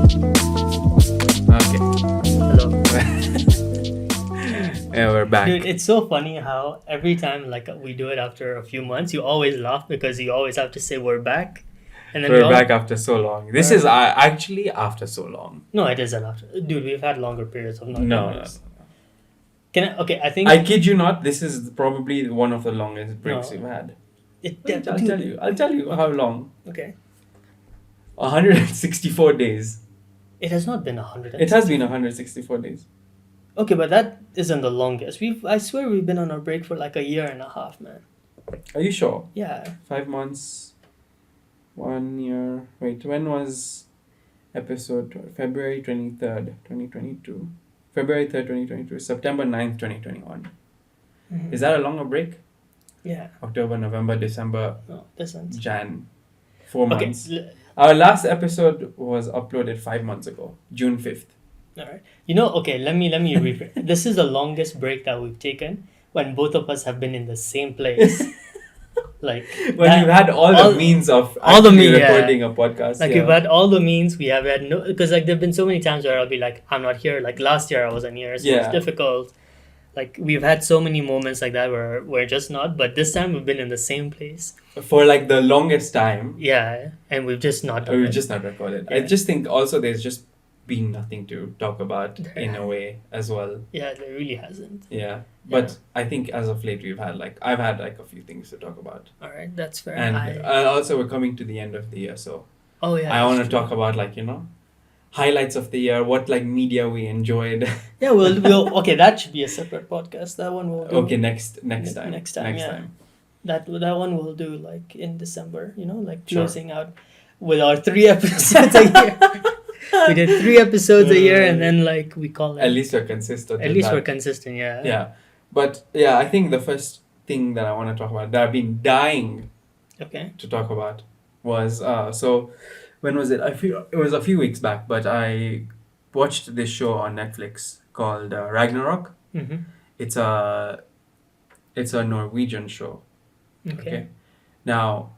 Okay. Hello. Yeah, we're back. Dude, it's so funny how every time like we do it after a few months, you always laugh because you always have to say we're back. And then we We're all back after so long. This We're- is actually after so long. No, it isn't after. Dude, we've had longer periods of not No, doing no, this. no. Can I okay, I think I kid you not. This is probably one of the longest breaks No. we've had. it I'll dude, tell you. I'll tell you how long. Okay. 164 days. It has not been 100. It has been 164 days. Okay, but that isn't the longest. I swear we've been on a break for like a year and a half, man. Are you sure? Yeah. 5 months. 1 year. Wait, when was episode? February 23rd, 2022. February 3rd, 2022. September 9th, 2021. Mhm. Is that a longer break? Yeah. October, November, December, No, this isn't. Jan. 4 Okay. months. Our last episode was uploaded 5 months ago, June 5th. All right. Okay, let me rephrase. This is the longest break that we've taken when both of us have been in the same place. Like When that- you had all the means of all the actually me- yeah. recording a podcast. like yeah. we've had all the means, we have had no because like there've been so many times where I'll be like, I'm not here. Like last year I wasn't here, so Yeah. it's difficult. Like we've had so many moments like that where we're just not, but this time we've been in the same place. For like the longest time, Yeah, and we've just not done we've it. just not recorded. I Yeah. just think also there's just been nothing to talk about There in a way as well. Yeah, there really hasn't. Yeah. But I think as of late I've had like a few things to talk about. All right, that's fair. And also we're coming to the end of the year, so Oh yeah. I want to that's true. talk about highlights of the year, what media we enjoyed. Yeah, we'll okay. That should be a separate podcast. That one will do. Okay, next time. Next time, yeah. That one we'll do like in December. Like Sure. closing out with our 3 episodes a year. We did 3 episodes a year, and then like we call it. At least we're consistent. At with least that. we're consistent. Yeah. Yeah, but yeah, I think the first thing that I want to talk about that I've been dying Okay. to talk about was so when was it? I feel it was a few weeks back, but I watched this show on Netflix called Ragnarok. Mm-hmm. It's a Norwegian show. Okay. Now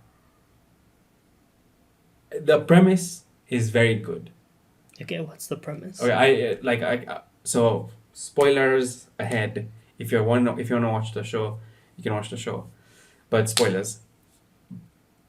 the premise is very good. Okay. What's the premise? Okay, so spoilers ahead. If you want to watch the show, you can watch the show. But spoilers.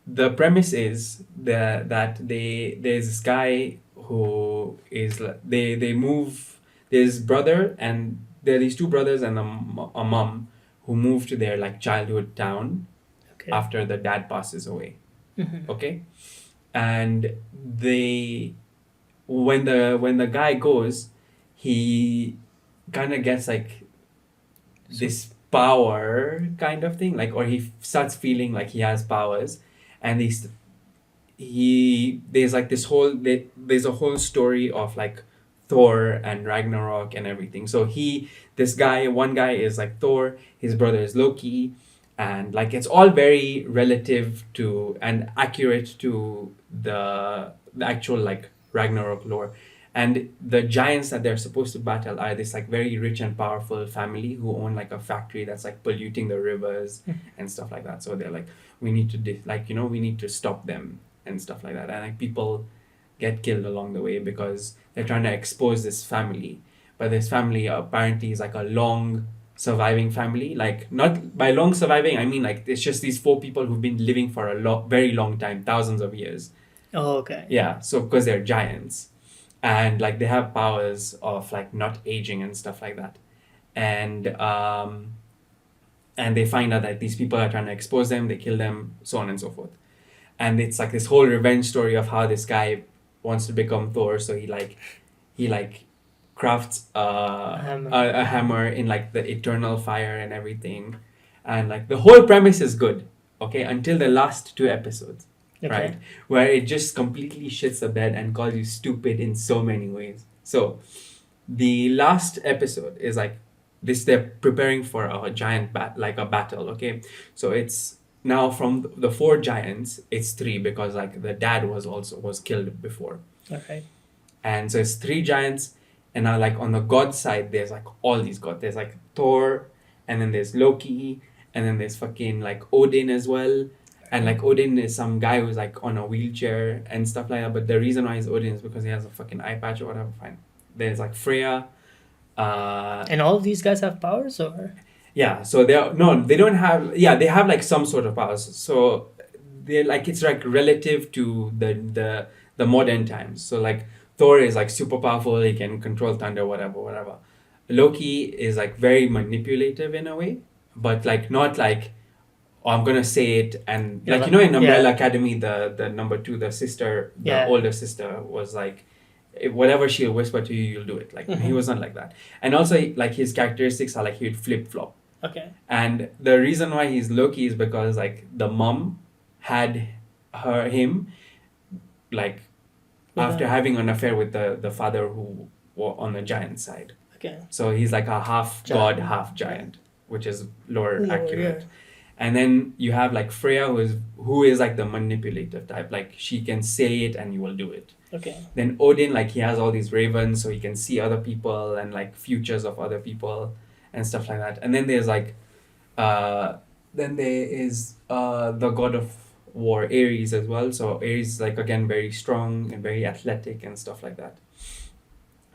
The premise is that there's this guy who is they move. There's brother and there are these 2 brothers and a mom who move to their childhood town Okay. after the dad passes away. Mhm. Okay, and when the guy goes, he kind of gets this power kind of thing, or he starts feeling like he has powers, and there's there's a whole story of Thor and Ragnarok and everything. So one guy is Thor, his brother is Loki, and it's all very relative to and accurate to the actual Ragnarok lore. And the giants that they're supposed to battle are this very rich and powerful family who own a factory that's polluting the rivers and stuff like that. So they're we need to we need to stop them and stuff like that. And people get killed along the way because they're trying to expose this family. But this family apparently is a long surviving family. Not by long surviving, I mean it's just these 4 people who've been living for a very long time, thousands of years. Oh, okay. Yeah, so because they're giants, and they have powers of not aging and stuff like that, and they find out that these people are trying to expose them, they kill them, so on and so forth. And it's this whole revenge story of how this guy wants to become Thor, so he crafts a hammer in the eternal fire and everything, and the whole premise is good, okay, until the last 2 episodes. Okay. Right, where it just completely shits the bed and calls you stupid in so many ways. So the last episode is this, they're preparing for a giant a battle. Okay, so it's now from the 4 giants, it's 3 because the dad was killed before. Okay. And so it's 3 giants, and now on the god side there's all these gods. There's Thor, and then there's Loki, and then there's fucking Odin as well. And like Odin is some guy who's like on a wheelchair and stuff like that. But the reason why he's Odin is because he has a fucking eye patch or whatever. Fine. There's like Freya. And all of these guys have powers, or Yeah, so they don't have, yeah, they have like some sort of powers. So they're like, it's like relative to the modern times. So like Thor is like super powerful, he can control thunder, whatever. Loki is like very manipulative in a way, but like not like, oh, I'm gonna say it, and Yeah, like, you know, in yeah. Umbrella Academy, the number two, the sister, the Yeah. older sister was like, whatever she'll whisper to you, you'll do it. Like he Mhm. was not like that. And also like his characteristics are like he would flip flop. Okay. And the reason why he's Loki is because like the mom had him like With after a- having an affair with the father who was on the giant side. Okay. So he's like a half god, Giant. half giant, which is lower Lower, accurate. yeah. And then you have like Freya who is like the manipulative type. Like she can say it and you will do it. Okay. Then Odin, like he has all these ravens, so he can see other people and like futures of other people and stuff like that. And then there's like then there is the god of war, Ares, as well. So Ares is like again very strong and very athletic and stuff like that.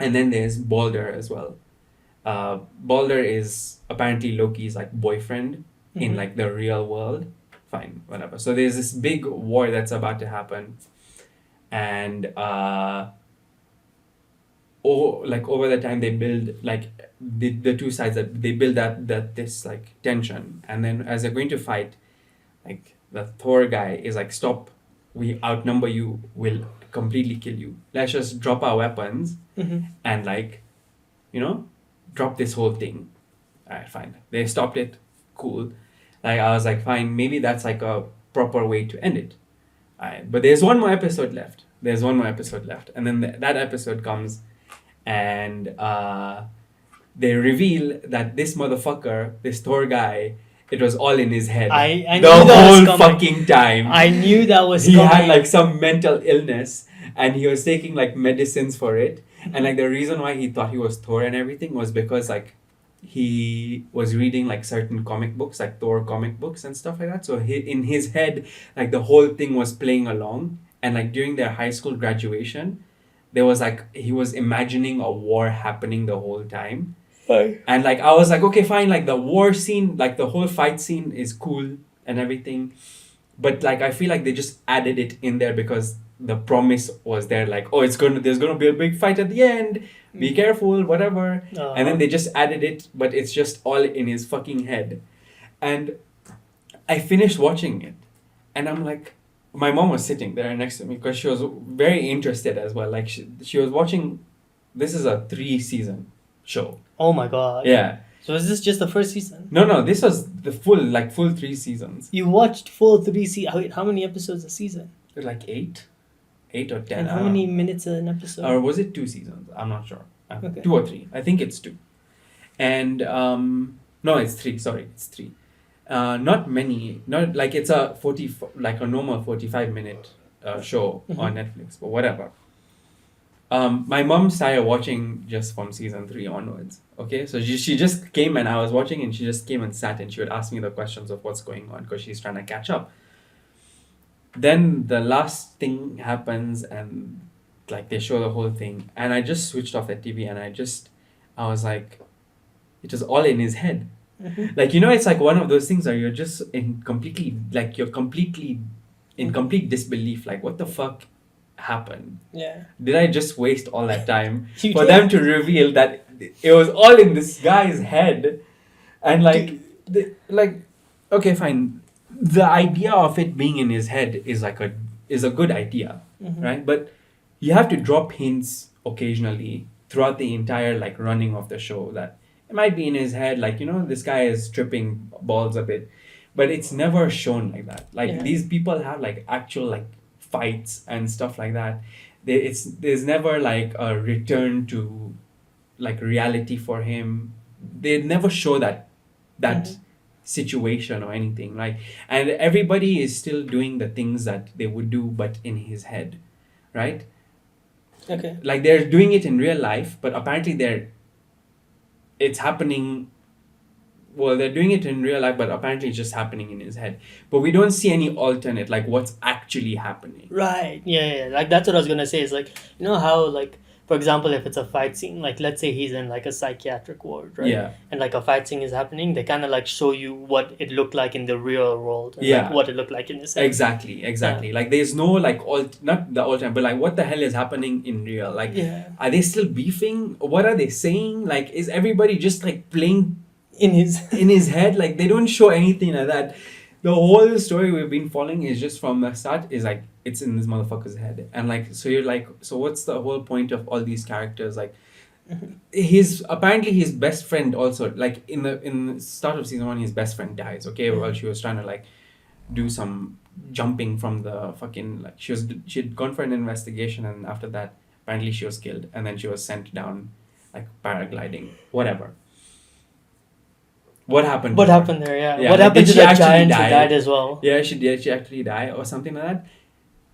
And then there's Balder as well. Balder is apparently Loki's like boyfriend in Mhm. like the real world. Fine, whatever. So there's this big war that's about to happen, and over the time they build like the two sides that they build that this like tension, and then as they're going to fight, like the Thor guy is like, stop, we outnumber you, we'll completely kill you, let's just drop our weapons Mhm. and like, you know, drop this whole thing. Alright, fine, they stopped it, cool. Like I was like, fine, maybe that's like a proper way to end it. Alright, but there's one more episode left, and then that episode comes, and they reveal that this motherfucker, this Thor guy, it was all in his head. I the knew that was whole coming. fucking time. I knew that was He coming. had like some mental illness, and he was taking like medicines for it. And like the reason why he thought he was Thor and everything was because like he was reading like certain comic books, like Thor comic books and stuff like that. So in his head, like the whole thing was playing along. And like during their high school graduation, there was like he was imagining a war happening the whole time. And like I was like, okay, fine, like the war scene, like the whole fight scene is cool and everything, but like I feel like they just added it in there because the promise was there, like, oh, there's gonna be a big fight at the end, be careful, whatever. And then they just added it, but it's just all in his fucking head. And I finished watching it, and I'm like, my mom was sitting there next to me because she was very interested as well. Like she was watching. This is a 3-season show. Oh my god. Yeah. So is this just the first season? No. This was the full 3 seasons. You watched full 3 seasons. Wait, how many episodes a season? They're like 8 or 10. And how many minutes an episode? Or was it 2 seasons? I'm not sure. Okay. 2 or 3. I think it's 2. And no, it's 3. Sorry, it's 3. Not many. Not like it's a like a normal 45-minute show on Netflix, but whatever. My mom started watching just from season 3 onwards. Okay, so she just came, and I was watching, and she just came and sat, and she would ask me the questions of what's going on because she's trying to catch up. Then the last thing happens, and like they show the whole thing, and I just switched off the TV, and I was like, it was all in his head. Like, you know, it's like one of those things where you're just in complete disbelief. Like, what the fuck happened? Yeah. Did I just waste all that time You for did. them to reveal that it was all in this guy's head? And like, okay, fine. The idea of it being in his head is a good idea, right? But you have to drop hints occasionally throughout the entire like running of the show that it might be in his head, like, you know, this guy is tripping balls a bit, but it's never shown like that. Like Yeah. these people have like actual like fights and stuff like that. There's never like a return to like reality for him. They never show that situation or anything, like, and everybody is still doing the things that they would do but in his head, right? Okay. Like they're doing it in real life, but apparently it's happening well, they're doing it in real life, but apparently it's just happening in his head. But we don't see any alternate, like what's actually happening. Right. Yeah. Like that's what I was gonna say. Is like, you know how, like, for example, if it's a fight scene, like let's say he's in like a psychiatric ward, right? Yeah. And like a fight scene is happening, they kind of like show you what it looked like in the real world, and like Yeah. what it looked like in his head. Exactly. Like there's no like not the alternate, but like what the hell is happening in real? Like, Yeah. are they still beefing? What are they saying? Like, is everybody just like playing In his. in his head? Like they don't show anything like that. The whole story we've been following is just from the start is like it's in this motherfucker's head, and like so you're like, so what's the whole point of all these characters? Like his apparently his best friend also, like in the start of season 1, his best friend dies. Okay, well, she was trying to like do some jumping from the fucking, like she'd gone for an investigation, and after that apparently she was killed, and then she was sent down like paragliding, whatever. What happened What to her? happened there? Yeah. Yeah, What like, happened did to she that actually giant who die? died as well? Yeah, she did. She actually die or something like that.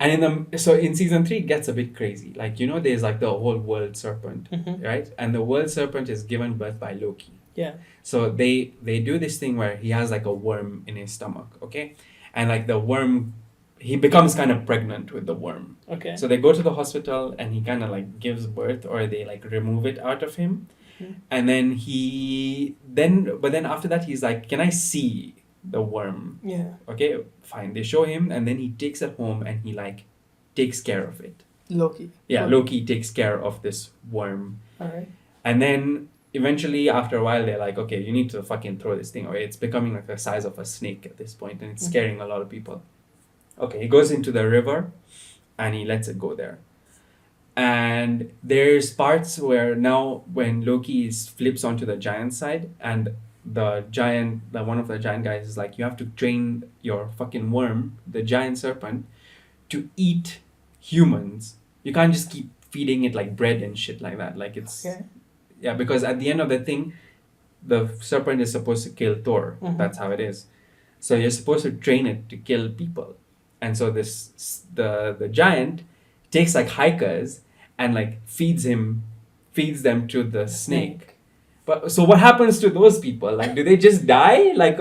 And in season 3 it gets a bit crazy. Like, you know, there's like the whole world serpent, right? And the world serpent is given birth by Loki. Yeah. So they do this thing where he has like a worm in his stomach, okay? And like the worm, he becomes kind of pregnant with the worm. Okay. So they go to the hospital and he kind of like gives birth, or they like remove it out of him. And then but then after that he's like, can I see the worm? Yeah. Okay, fine. They show him, and then he takes it home and he like takes care of it. Loki. Yeah, Okay. Loki takes care of this worm. All right. And then eventually after a while they're like, okay, you need to fucking throw this thing away. It's becoming like the size of a snake at this point, and it's scaring a lot of people. Okay, he goes into the river and he lets it go there. And there's parts where now when Loki flips onto the giant side, and one of the giant guys is like, you have to train your fucking worm, the giant serpent, to eat humans. You can't just keep feeding it like bread and shit like that. Like it's Okay. yeah, because at the end of the thing, the serpent is supposed to kill Thor. That's how it is. So you're supposed to train it to kill people. And so the giant takes like hikers and like feeds them to the snake. But so what happens to those people? Like, do they just die? Like,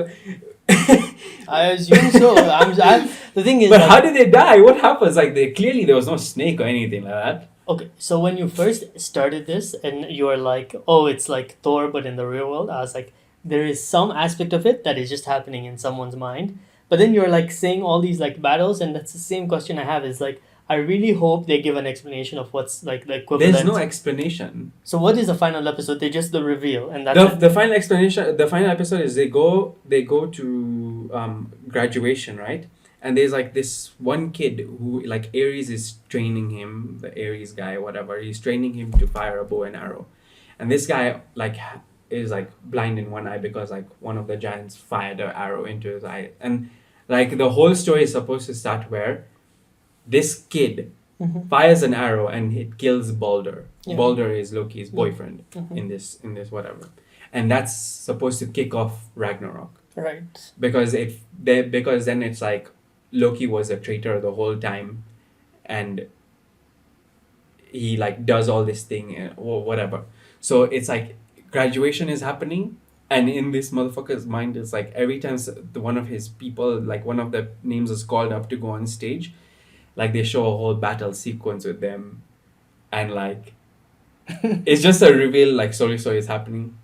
I assume so. The thing is, but like, how did they die? What happens? Like, there was no snake or anything like that. okay, so when you first started this and you were like, oh, it's like Thor, but in the real world, I was like, there is some aspect of it that is just happening in someone's mind. But then you're like saying all these like battles, and that's the same question I have is like, I really hope they give an explanation of what's like the equivalent. There's no explanation. So what is the final episode? They just the reveal, and that's The, it. the final explanation, the final episode is they go to graduation, right? And there's like this one kid who, like, Ares is training him, the Ares guy, whatever. He's training him to fire a bow and arrow. And this guy, like, is like blind in one eye because like one of the giants fired an arrow into his eye. And like the whole story is supposed to start where this kid fires an arrow and it kills Balder. Yeah. Balder is Loki's boyfriend in this whatever. And that's supposed to kick off Ragnarok. Right. Because because then it's like Loki was a traitor the whole time, and he like does all this thing or whatever. So it's like graduation is happening, and in this motherfucker's mind, it's like every time one of his people, like one of the names, is called up to go on stage, like they show a whole battle sequence with them, and like it's just a reveal, like story is happening,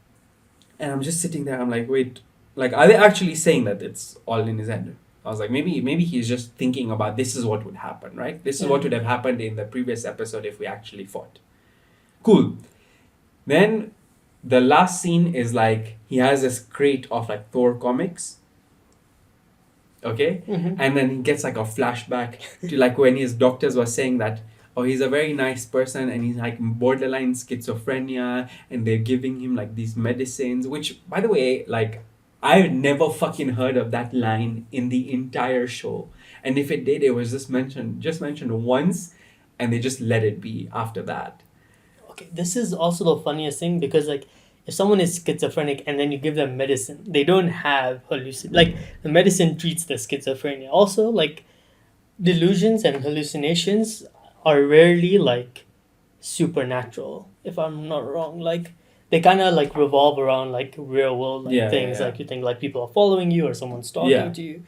and I'm just sitting there. I'm like, wait, like are they actually saying that it's all in his head? I was like, maybe he's just thinking about this is what would happen, right? This is what would have happened in the previous episode if we actually fought. Cool. Then the last scene is like he has this crate of like Thor comics. Okay? And then he gets like a flashback to like when his doctors were saying that, oh, he's a very nice person and he's like borderline schizophrenia, and they're giving him like these medicines, which, by the way, like I've never fucking heard of that line in the entire show. And if it did, it was just mentioned once, and they just let it be after that. Okay, this is also the funniest thing because like if someone is schizophrenic and then you give them medicine, they don't have like the medicine treats the schizophrenia. Also, like delusions and hallucinations are rarely like supernatural, if I'm not wrong. Like they kind of like revolve around like real world like Yeah, things. yeah, Like you think like people are following you or someone's talking yeah. to you.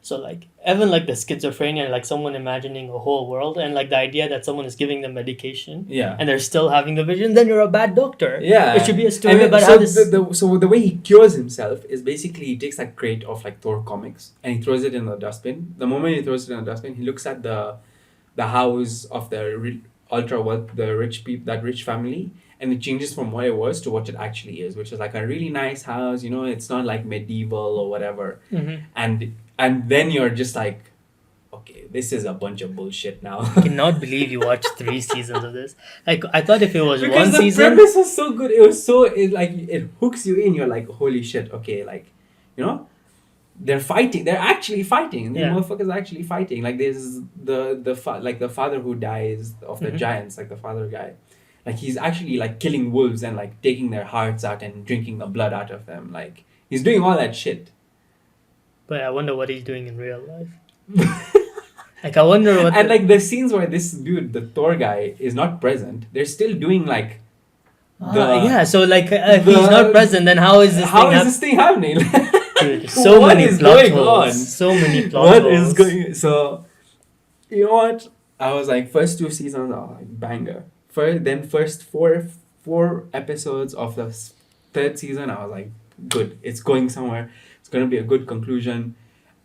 So like even like the schizophrenia, like someone imagining a whole world, and like the idea that someone is giving them medication Yeah. and they're still having the vision, then you're a bad doctor. Yeah, It should be a and story then, about so how this. the way he cures himself is basically he takes that crate of like Thor comics and he throws it in the dustbin. The moment he throws it in the dustbin, he looks at the house of the ultra wealth, the rich people, that rich family, and it changes from what it was to what it actually is, which is like a really nice house. You know, it's not like medieval or whatever, Mhm. and then you're just like, okay, this is a bunch of bullshit now. I cannot believe you watched 3 seasons of this. Like I thought if it was Because one the season, premise was so good. It was so like it hooks you in. You're like, holy shit. Okay, like, you know, they're fighting. They're actually fighting. The Yeah. motherfuckers are actually fighting. Like there's like the father who dies of the Mhm. giants, like the father guy. Like he's actually like killing wolves and like taking their hearts out and drinking the blood out of them. Like he's doing all that shit. but I wonder what he's doing in real life. Like I wonder what. And like the scenes where this dude, the Thor guy, is not present, they're still doing like Yeah, so like if he's not present, then how is this how thing is this thing happening? Dude, so What many is plot going holes. on? So many plot What holes. is going? So, you know what? I was like, first 2 seasons are like banger. First four episodes of the third season, I was like, good. It's going somewhere. It's gonna be a good conclusion.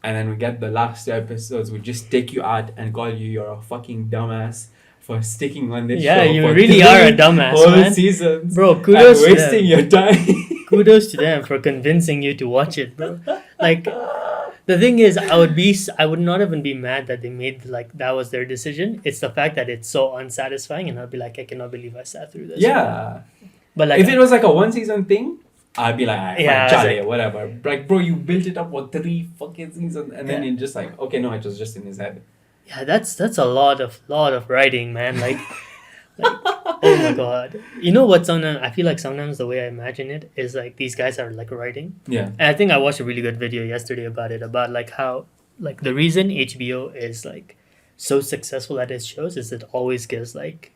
And then we get the last 2 episodes. We just take you out and call you you're a fucking dumbass for sticking on this show. Yeah, you for really are a 3 dumbass, whole man. seasons. Bro, kudos and to wasting them. your time. Kudos to them for convincing you to watch it, bro. Like the thing is, I would not even be mad that they made like that was their decision. It's the fact that it's so unsatisfying, and I'll be like, I cannot believe I sat through this. Yeah. But like if it was like a 1 season thing, I'd be like, Yeah, yeah, it's Charlie, like- or whatever. Like, bro, you built it up for 3 fucking seasons, and then Yeah. you're just like, okay, no, it was just in his head. yeah, that's a lot of writing, man. Like, oh my god. You know what? Sometimes I feel like sometimes the way I imagine it is like these guys are like writing. Yeah. And I think I watched a really good video yesterday about it, about like how like the reason HBO is like so successful at its shows is it always gives like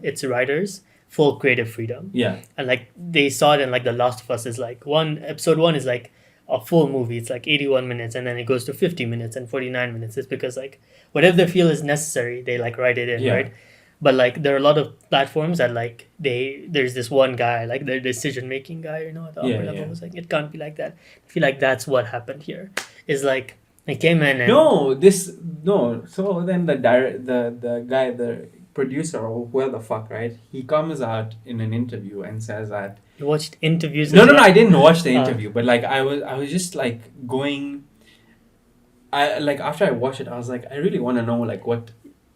its writers full creative freedom. Yeah. And like they saw it in like The Last of Us is like episode 1 is like a full movie. It's like 81 minutes and then it goes to 50 minutes and 49 minutes. It's because like whatever they feel is necessary, they like write it in, Yeah. right? But like there are a lot of platforms that like there's this one guy, like the decision making guy, you know, at the upper Yeah, level yeah. was like, it can't be like that. I feel like that's what happened here. Is like they came in and No. So then the guy, the producer or whoever the fuck, right? He comes out in an interview and says that you watched interviews. no, as no, no. well? I didn't watch the Ah. interview, but like I was just like going. I like after I watched it, I was like, I really want to know like what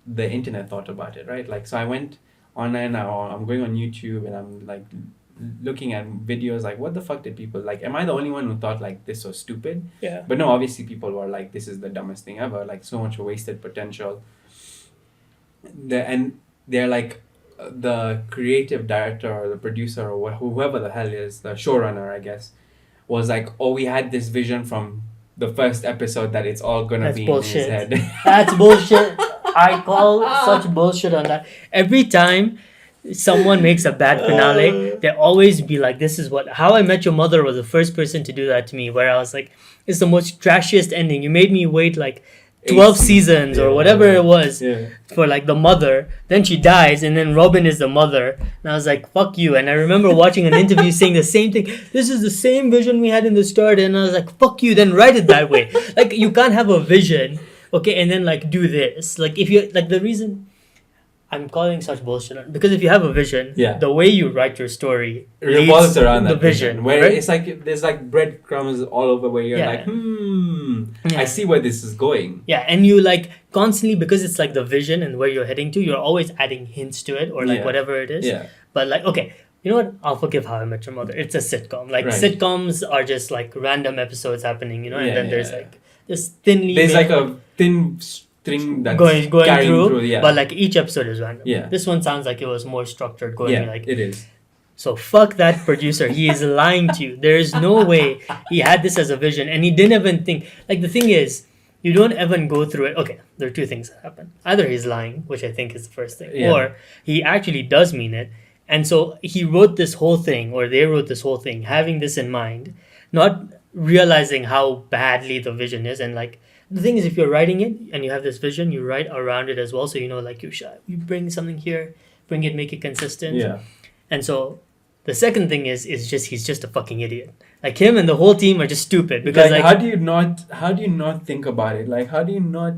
the internet thought about it, right? Like, so I went online now. I'm going on YouTube and I'm like looking at videos. Like, what the fuck did people like? Am I the only one who thought like this was stupid? Yeah. But no, obviously people were like, this is the dumbest thing ever. Like, so much wasted potential. They're like the creative director or the producer or whoever the hell is the showrunner, I guess, was like, oh, we had this vision from the first episode that it's all gonna That's be bullshit. in his head. That's bullshit. I call such bullshit on that. Every time someone makes a bad finale, they always be like, this is what How I Met Your Mother was the first person to do that to me, where I was like, it's the most trashiest ending. You made me wait like 12 8 seasons or Yeah. whatever it was Yeah. for like the mother. Then she dies and then Robin is the mother. And I was like, fuck you. And I remember watching an interview saying the same thing. This is the same vision we had in the start. And I was like, fuck you, then write it that way. Like you can't have a vision, okay, and then like do this. Like if you like the reason I'm calling such bullshit on, because if you have a vision, Yeah. the way you write your story It revolves leads around the that vision, where right? it's like there's like breadcrumbs all over where you're Yeah. like, Yeah. I see where this is going. Yeah, and you like constantly, because it's like the vision and where you're heading to, you're always adding hints to it or like Yeah. whatever it is. Yeah. But like, okay, you know what? I'll forgive How I Met Your Mother. It's a sitcom. Like Right. sitcoms are just like random episodes happening, you know, and Yeah, then yeah, there's yeah. like this thinly There's made- like a thin string that's going carrying through, yeah. but like each episode is random. Yeah. This one sounds like it was more structured, going yeah, like it is. so. Fuck that producer. He is lying to you. There is no way he had this as a vision, and he didn't even think. Like the thing is, you don't even go through it. Okay, there are two things that happen. Either he's lying, which I think is the first thing, Yeah. or he actually does mean it, And so he wrote this whole thing, or they wrote this whole thing, having this in mind, not realizing how badly the vision is. And like the thing is, if you're writing it and you have this vision, you write around it as well. So you know, like you bring something here, bring it, make it consistent. Yeah. And so the second thing is just he's just a fucking idiot. Like him and the whole team are just stupid because like how do you not think about it? Like how do you not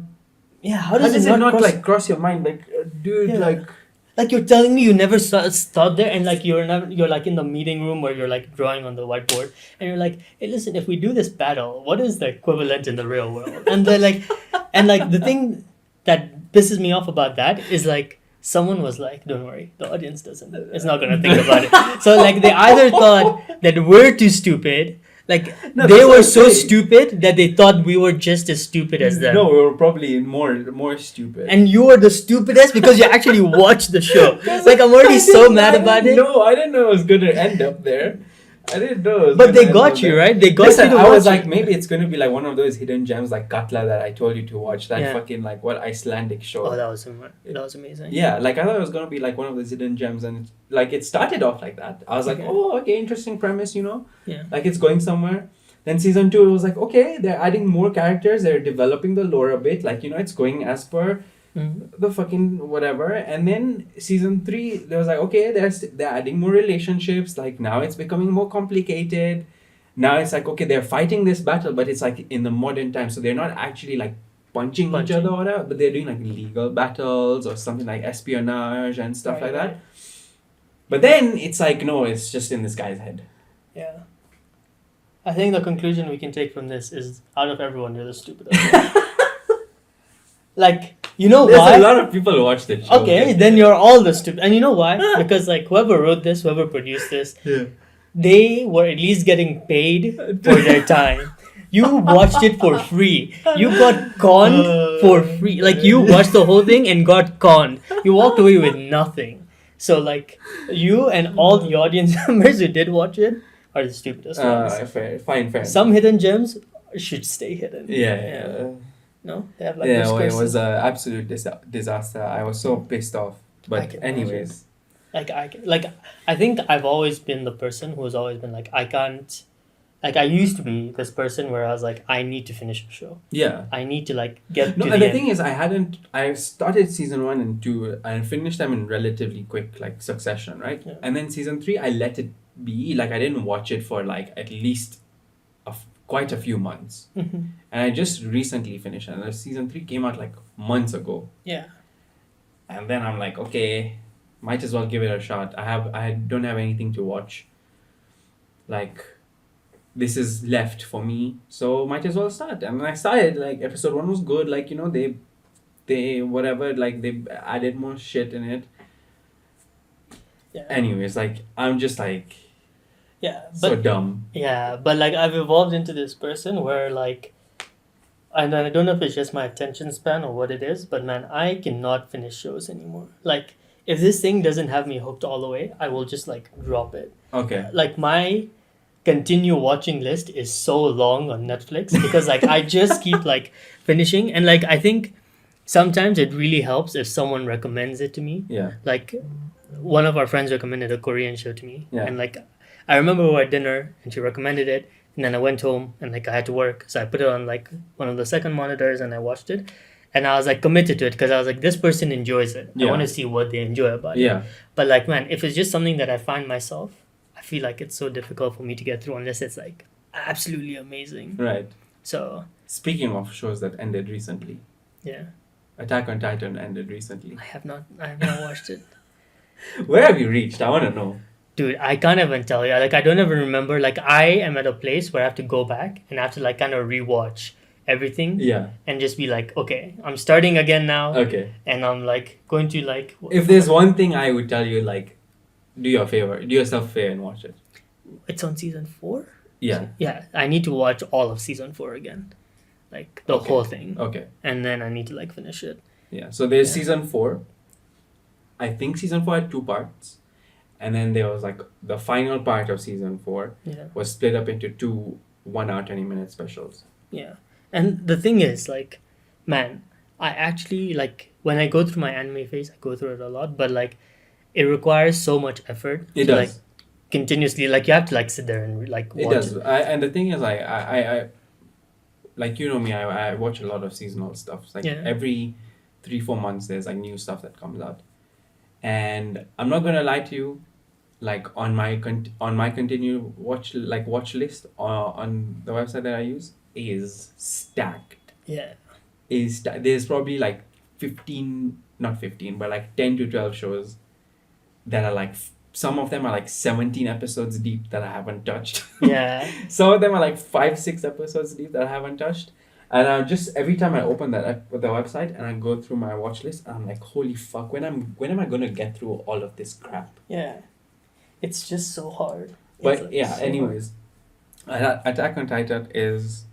yeah, how does it not like cross your mind? Like dude, Yeah. like like you're telling me you never stood there and like you're like in the meeting room where you're like drawing on the whiteboard and you're like, hey, listen, if we do this battle, what is the equivalent in the real world? And then like and like the thing that pisses me off about that is like someone was like, don't worry, the audience doesn't it's not gonna think about it. So like they either thought that we're too stupid, like No, they that's what were I'm so saying. stupid that they thought we were just as stupid as them. no, we were probably more stupid. And you are the stupidest because you actually watched the show. Like I'm already so mad about it. No, I didn't know it was gonna end up there. I didn't know. It was But gonna they end got up you, there. right? They got Listen, you to I was watch like, it. maybe it's gonna be like one of those hidden gems like Katla that I told you to watch. That Yeah. fucking like what Icelandic show. Oh, that was amazing. Yeah, like I thought it was gonna be like one of those hidden gems, and like it started off like that. I was like, Okay. oh, okay, interesting premise, you know, Yeah. like it's going somewhere. Then season 2, it was like, okay, they're adding more characters, they're developing the lore a bit, like you know, it's going as per Mhm. the fucking whatever. And then season 3, there was like, okay, they're adding more relationships. Like now it's becoming more complicated. Now it's like, okay, they're fighting this battle, but it's like in the modern time, so they're not actually like punching each Punching. other or whatever, but they're doing like legal battles or something like espionage and stuff like that. But then it's like, no, it's just in this guy's head. Yeah. I think the conclusion we can take from this is out of everyone, you're the stupidest. Like, you know There's why? a lot of people who watch that show. Okay, then you're all the stupid. And you know why? Because like whoever wrote this, whoever produced this, Yeah. they were at least getting paid for their time. You watched it for free. You got conned for free. Like you watched the whole thing and got conned. You walked away with nothing. So like you and all the audience members who did watch it are the stupidest ones. Fair. Some hidden gems should stay hidden. Yeah. No, they have like Yeah, those well, it curses. was an absolute disaster. I was so pissed off. I But can anyways, I think I've always been the person who's always been like I can't. Like I used to be this person where I was like I need to finish the show. yeah. I need to like get No, to and the the end. thing is, I started season 1 and 2 and finished them in relatively quick like succession, right? Yeah. And then season 3, I let it be. Like I didn't watch it for like at least quite a few months, Mhm. and I just recently finished. And season 3 came out like months ago, Yeah. and then I'm like, okay, might as well give it a shot. I don't have anything to watch. Like, this is left for me, so might as well start. And I started. Like episode 1 was good. Like you know they whatever, like they added more shit in it. Yeah. Anyways, like I'm just like Yeah. so But dumb. yeah, but like I've evolved into this person where like and I don't know if it's just my attention span or what it is, but man, I cannot finish shows anymore. Like if this thing doesn't have me hooked all the way, I will just like drop it. Okay. Like my continue watching list is so long on Netflix because like I just keep like finishing and like I think sometimes it really helps if someone recommends it to me. Yeah. Like one of our friends recommended a Korean show to me Yeah. and like I remember we were at dinner and she recommended it and then I went home and like I had to work so I put it on like one of the second monitors and I watched it and I was like committed to it because I was like this person enjoys it. I Yeah. want to see what they enjoy about it. Yeah. But like man, if it's just something that I find myself, I feel like it's so difficult for me to get through unless it's like absolutely amazing. Right. So Speaking of shows that ended recently, yeah, Attack on Titan ended recently. I have not watched it. Where have you reached? I want to know. Dude, I can't even tell you. Like, I don't even remember. Like, I am at a place where I have to go back and I have to, like, kind of rewatch everything Yeah. and just be like, okay, I'm starting again now. Okay. And I'm, like, going to, like... If there's one thing I would tell you, like, do yourself a favor and watch it. It's on season 4? Yeah. Yeah, I need to watch all of season 4 again. Like, the Okay. whole thing. Okay. And then I need to, like, finish it. Yeah. So there's Yeah. season 4. I think season 4 had 2 parts. And then there was like the final part of season 4 Yeah. was split up into 2 1 hour 20-minute specials. Yeah. And the thing is, like, man, I actually, like, when I go through my anime phase, I go through it a lot, but, like, it requires so much effort It to like does. continuously, like you have to like sit there and like It watch does. it. And the thing is, I like you know me, I watch a lot of seasonal stuff. It's like Yeah. every 3 4 months there's like new stuff that comes out. And I'm not gonna lie to you, like on my continued watch list on the website that I use is stacked. Yeah. There's probably like 15, not 15, but like 10 to 12 shows that are like some of them are like 17 episodes deep that I haven't touched. Yeah. Some of them are like 5 6 episodes deep that I haven't touched. And I just every time I open the website and I go through my watch list, I'm like, holy fuck, when am I gonna get through all of this crap? Yeah. It's just so hard. But It's, like, yeah, so anyways, Attack on Titan is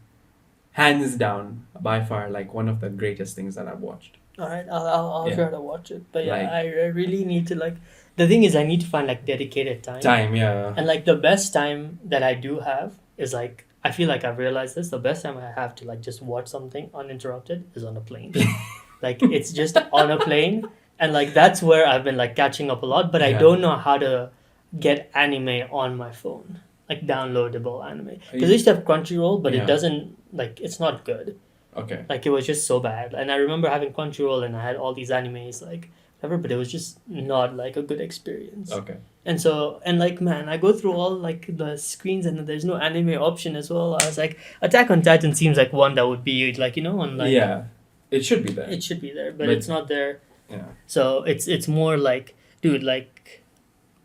hands down by far like one of the greatest things that I've watched. hard. All right, I'll Yeah. try to watch it. But yeah, Like- I really need to like. The thing is, I need to find like dedicated time. Time, yeah. And like the best time that I do have is like I feel like I've realized this. The best time I have to like just watch something uninterrupted is on a plane. Like it's just on a plane, and like that's where I've been like catching up a lot. But I Yeah. don't know how to get anime on my phone, like downloadable anime. Are Because I you- used to have Crunchyroll, but Yeah. it doesn't like it's not good. Okay. Like it was just so bad. And I remember having Crunchyroll, and I had all these animes like whatever, but it was just not like a good experience. Okay. And so, and like, man, I go through all like the screens and there's no anime option as well. I was like, Attack on Titan seems like one that would be like, you know, on like, Yeah. It should be there. it should be there, but But- it's not there. Yeah. So it's more like, dude, like,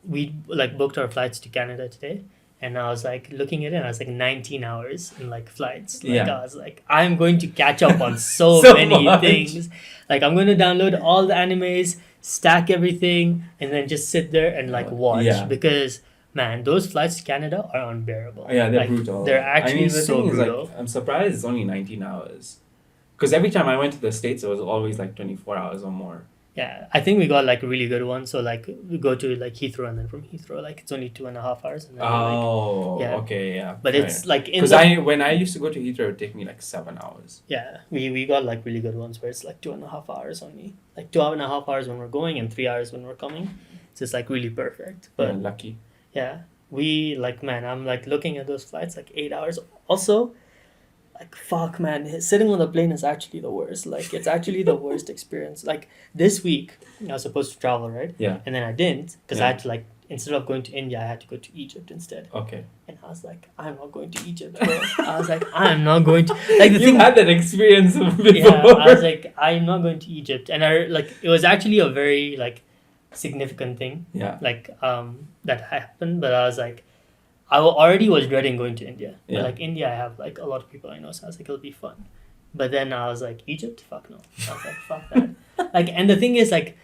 we like booked our flights to Canada today. And I was like looking at it, and I was like 19 hours in like flights. Like Yeah. I was like, I'm going to catch up on so, So many much. things. Like I'm going to download all the animes, stack everything, and then just sit there and like watch. Yeah. Because man, those flights to Canada are unbearable. Yeah, they're Like, brutal. They're actually the so thing is, brutal. like, I'm surprised it's only 19 hours. Because every time I went to the States, it was always like 24 hours or more. Yeah, I think we got like a really good one. So like we go to like Heathrow, and then from Heathrow, like it's only 2.5 hours. And then like, Oh, yeah. okay, yeah. but it's like in Because the when I used to go to Heathrow, it would take me like 7 hours. yeah, we got like really good ones where it's like 2.5 hours only, like 2.5 hours when we're going and 3 hours when we're coming. So it's like really perfect. But Yeah, lucky. yeah, we like man, I'm like looking at those flights like 8 hours. Also, like fuck man, sitting on the plane is actually the worst. Like it's actually the worst experience. Like this week, I was supposed to travel, right? Yeah. And then I didn't because Yeah. I had to like instead of going to India, I had to go to Egypt instead. Okay. And I was like, I'm not going to Egypt, bro. I was like, I'm not going to like the You thing. had that experience before. Yeah, I was like, I'm not going to Egypt, and I like it was actually a very like significant thing Yeah. like that happened. But I was like, already was dreading going to India. Yeah. But like India, I have like a lot of people I know, so I was like, it'll be fun. But then I was like, Egypt, fuck no. I was like, fuck that. Like, and the thing is, like,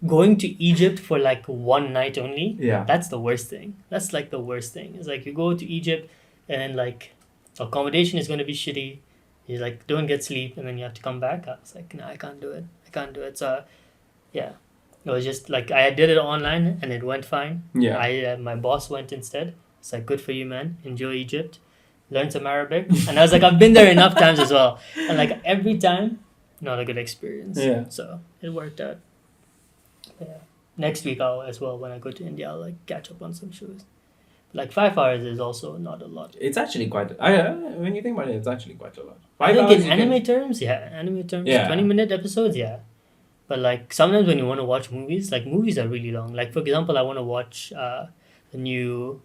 going to Egypt for like one night only. Yeah. That's the worst thing. That's like the worst thing. It's like you go to Egypt, and then like accommodation is going to be shitty. You like don't get sleep, and then you have to come back. I was like, no, I can't do it. I can't do it. So, yeah, it was just like I did it online, and it went fine. Yeah. I my boss went instead. It's like good for you, man. Enjoy Egypt. Learn some Arabic. And I was like, I've been there enough times as well. And like every time, not a good experience. Yeah. So it worked out. But yeah. Next week I'll as well when I go to India I'll like catch up on some shows. Like 5 hours is also not a lot. It's actually quite. When you think about it, it's actually quite a lot. I 5 think hours in you can- anime terms, yeah. Anime terms, Yeah. 20-minute episodes, yeah. But like sometimes when you want to watch movies, like movies are really long. Like for example, I want to watch the new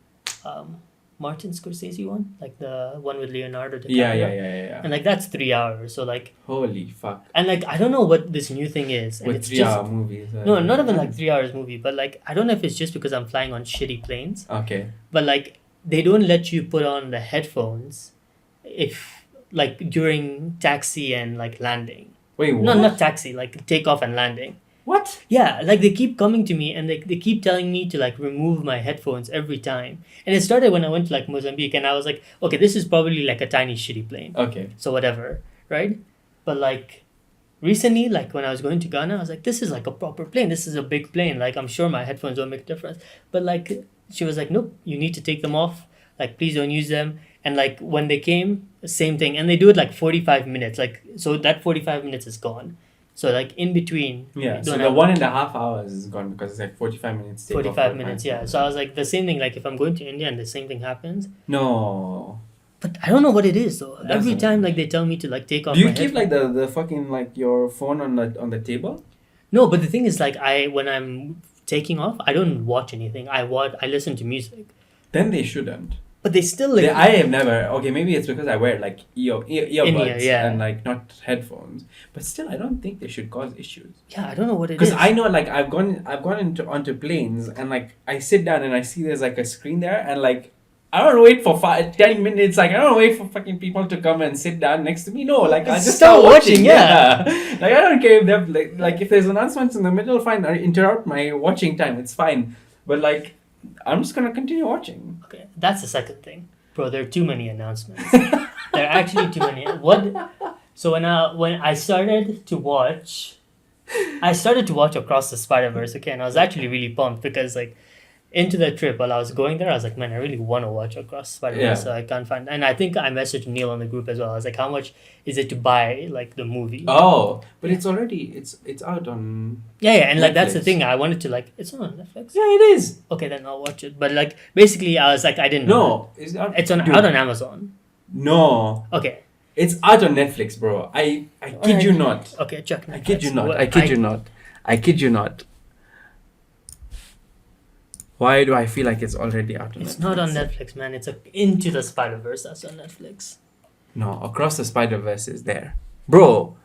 Martin Scorsese one, like the one with Leonardo DiCaprio. Yeah. And like that's 3 hours. So like, Holy fuck. and like I don't know what this new thing is. And With it's 3 hour just movies. no, not even like 3 hours movie, but like I don't know if it's just because I'm flying on shitty planes, Okay. but like they don't let you put on the headphones if like during taxi and like landing. Wait, what? No, not taxi, like takeoff and landing. What? Yeah, like they keep coming to me and they keep telling me to like remove my headphones every time. And it started when I went to like Mozambique and I was like, okay, this is probably like a tiny shitty plane. Okay. So whatever, right? But like recently, like when I was going to Ghana, I was like, this is like a proper plane. This is a big plane. Like I'm sure my headphones don't make a difference. But like she was like, nope, you need to take them off. Like please don't use them. And like when they came, same thing. And they do it like 45 minutes. Like so that 45 minutes is gone. So like in between, Yeah, you so don't the have 1.5 hours is gone because it's like 45 minutes take off 45 per minutes. time. Yeah. So I was like the same thing. Like if I'm going to India and the same thing happens, No. but I don't know what it is though. It Every time doesn't. like they tell me to like take off Do you my keep headphones. like the fucking like your phone on the table? No, but the thing is like when I'm taking off, I don't watch anything. I listen to music. Then they shouldn't. But they still like I have never. Okay, maybe it's because I wear like in here, earbuds yeah. and like not headphones. But still, I don't think they should cause issues. Yeah, I don't know what it Because is. I know, like, I've gone into onto planes and like I sit down and I see there's like a screen there and like I don't wait for 10 minutes. Like I don't wait for fucking people to come and sit down next to me. No, like I just Start start watching. watching, yeah. Like I don't care if they're like if there's announcements in the middle, fine. I interrupt my watching time. It's fine. But like I'm just gonna continue watching. Okay, that's the second thing, bro. There are too many announcements. There are actually too many. What? So when I started to watch, Across the Spider Verse. Okay, and I was actually really pumped because like into the trip while I was going there, I was like, man, I really want to watch Across the Spider Verse. Yeah. So I can't find. And I think I messaged Neil on the group as well. I was like, how much is it to buy like the movie? Oh, but it's already it's out on. Yeah, and like that's the Netflix. thing. I wanted to like. It's not on Netflix. Yeah, it is. Okay, then I'll watch it. But like basically, I was like, I didn't know. No, it's out. that. It's on Dude, out on Amazon. No, Okay. it's out on Netflix, bro. I kid you not. Okay, check. I kid you Netflix. not. What- I kid you not. I kid you not. Why do I feel like it's already out on It's Netflix? not on Netflix, man. It's Into the Spider Verse. That's on Netflix. No, Across the Spider Verse is there, bro.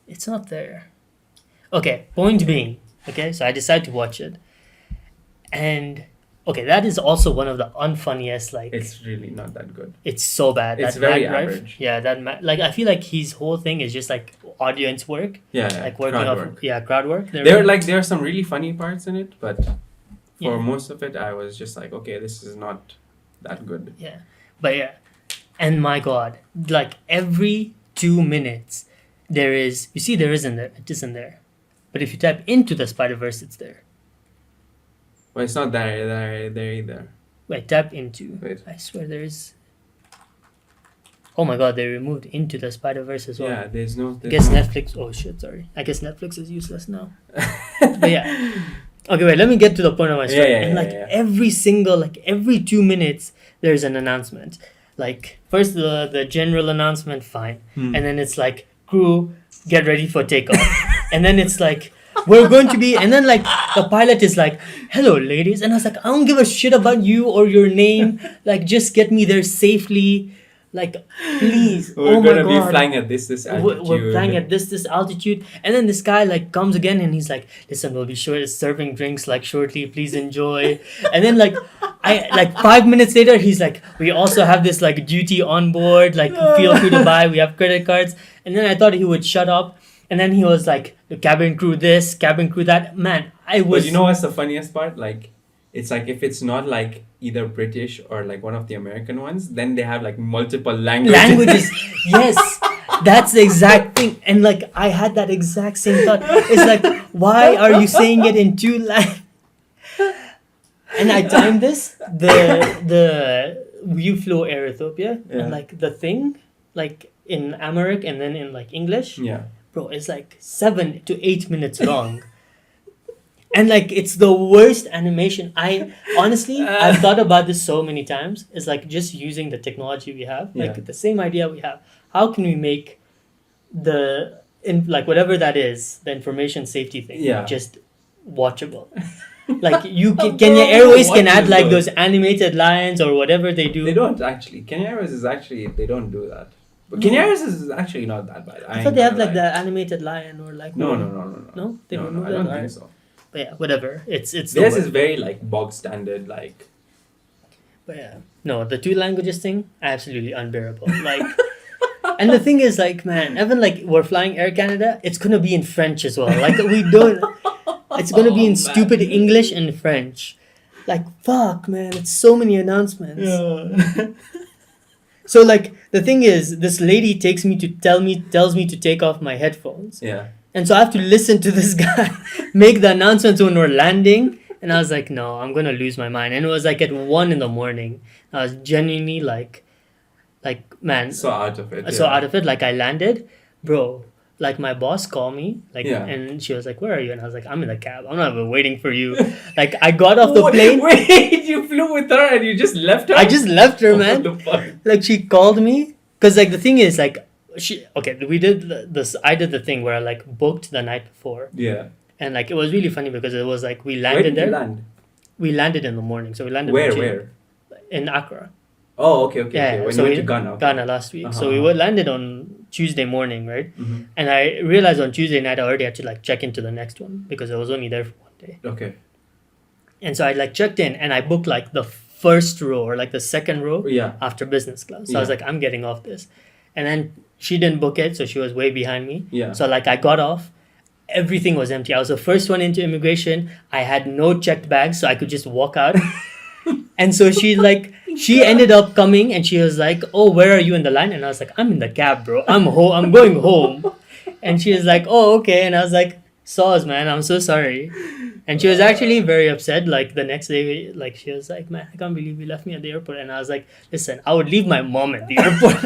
It's not there. Okay. Point being, okay. So I decided to watch it, and okay, that is also one of the unfunniest. Like It's really not that good. it's so bad. It's that very Matt Rife- average. Yeah, like I feel like his whole thing is just like audience work, Yeah, like working crowd off. work. Yeah, crowd work. There are some really funny parts in it, but for Yeah. most of it, I was just like, okay, this is not that good. Yeah, but yeah, and my God, like every 2 minutes, there is. You see, there isn't there. It isn't there. But if you type Into the Spider Verse, it's there. Well, it's not there either. Wait, tap into. Wait. I swear there is. Oh my God, they removed Into the Spider Verse as well. Yeah, there's no. I There's guess no Netflix. Oh shit, sorry. I guess Netflix is useless now. But yeah. Okay, wait. Let me get to the point of my story. Yeah, and like yeah. every 2 minutes, there's an announcement. Like first the general announcement, fine, Hmm. and then it's like crew, get ready for takeoff, and then it's like we're going to be, and then like the pilot is like, hello ladies, and I was like, I don't give a shit about you or your name, like just get me there safely, like please. We're Oh my gonna be God. flying at this altitude. We're flying at this altitude, and then this guy like comes again and he's like, listen, we'll be sure serving drinks like shortly, please enjoy. And then like I like 5 minutes later he's like, we also have this like duty on board, like feel free to buy, we have credit cards. And then I thought he would shut up, and then he was like, the cabin crew this, cabin crew that. Man, I was But you know what's the funniest part? Like, it's like if it's not like either British or like one of the American ones, then they have like multiple languages. Yes, that's the exact thing. And like I had that exact same thought. It's like, why are you saying it in two languages? And I timed this the you flew Air Ethiopia, Yeah. and like the thing like in Amharic and then in like English, Yeah. bro, it's like 7 to 8 minutes long. And like it's the worst animation. I honestly I've thought about this so many times. It's like just using the technology we have, like Yeah. the same idea we have. How can we make the in like whatever that is, the information safety thing, Yeah. just watchable? Like you can Kenya Airways can add like Watchable. those animated lines or whatever they do. They don't actually. Kenya Airways is actually they don't do that. But Kenya Airways is actually not that bad. I thought they have like the animated lion or like No. No? They No, removed I that? don't Alright. think so. But yeah, whatever. It's the Theirs worst. is very like bog standard. Like But yeah, no, the two languages thing, absolutely unbearable. Like, and the thing is, like, man, even like we're flying Air Canada, it's gonna be in French as well. Like, we don't. It's gonna be in Oh, man. stupid English and French. Like, fuck, man, it's so many announcements. So like, the thing is, this lady tells me to take off my headphones, yeah. and so I have to listen to this guy make the announcements when we're landing. And I was like, no, I'm gonna lose my mind. And it was like at 1 a.m. I was genuinely like, man, So out of it. so yeah. out of it. Like I landed, bro. like my boss called me, like, Yeah. and she was like, "Where are you?" And I was like, "I'm in the cab. I'm not even waiting for you." Like, I got off the plane. Wait, you flew with her and you just left her? I just left her, What man. the fuck? Like, she called me because, like, the thing is, like, we did this. I did the thing where I like booked the night before, Yeah. and like it was really funny because it was like we Where landed did you there. land? We landed in the morning, so we landed Where? in Chile, Where? in Accra. Oh, okay, okay, Yeah, okay. When so you went we to Ghana. Okay. Ghana last week. Uh-huh, So we uh-huh. were landed on Tuesday morning, right? Mm-hmm. And I realized on Tuesday night I already had to like check into the next one because I was only there for one day. Okay. And so I like checked in and I booked like the first row or like the second row Yeah. after business class. So I was Yeah. like, I'm getting off this. And then she didn't book it, so she was way behind me. Yeah. So like I got off. Everything was empty. I was the first one into immigration. I had no checked bags, so I could just walk out. And so she ended up coming and she was like, "Oh, where are you in the line?" And I was like, "I'm in the cab, bro. I'm going home." And she was like, "Oh, okay." And I was like, "Saws, man. I'm so sorry." And she was actually very upset. Like the next day, like she was like, "Man, I can't believe you left me at the airport." And I was like, "Listen, I would leave my mom at the airport."